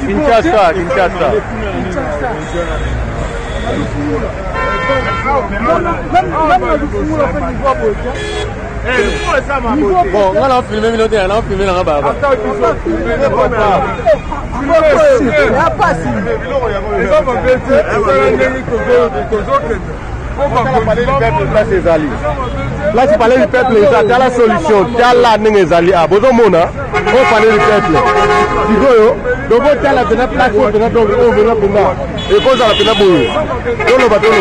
Kinshasa. Kinshasa. Bon, on a filmé, on a filmé dans la barre. Là, tu parlais du peuple, tu as la solution, tu as la nézali. Ah, bon, on a parlé du peuple. Tu vois, donc tu as la place, on a et qu'on a la peine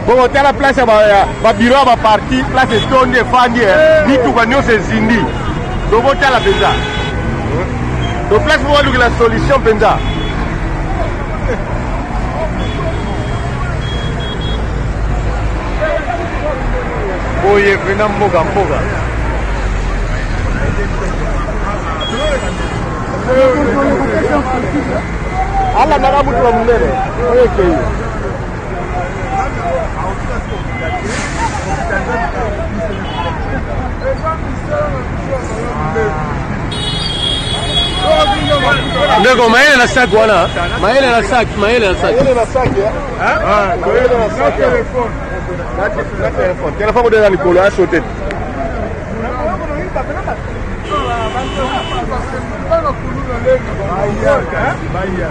bon, tu as la place, ma bureau, ma partie, place est tournée, fani, ni tout gagnon, c'est zindi. Donc tu as la penza. Donc place, moi, la solution penza. Oye, venam moga. Allah naga mutu wa mundere. Oye kei. Ndego maele na sac wana. Maele na sac. Maele na sac ya. Ah, maele na sac. Telefone de la Nicolo a sauté. Bahia.